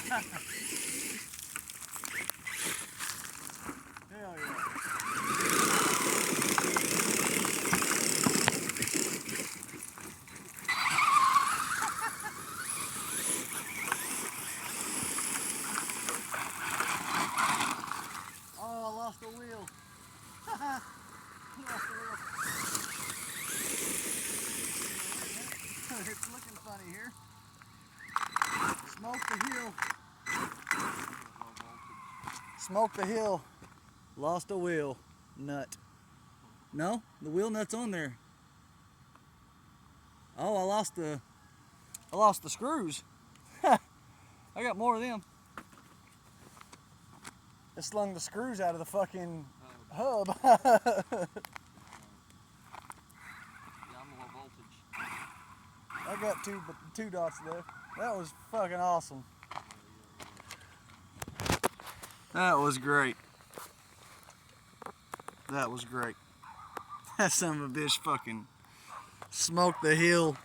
Hell yeah. Oh, I lost the wheel. I lost the wheel. It's looking funny here. Smoke the hill. Smoke the hill. Lost a wheel nut. No, the wheel nut's on there. Oh, I lost the screws. I got more of them. It slung the screws out of the fucking hub. Yeah, I'm low voltage. I got two dots left. That was fucking awesome. That was great. That was great. That son of a bitch fucking smoked the hill.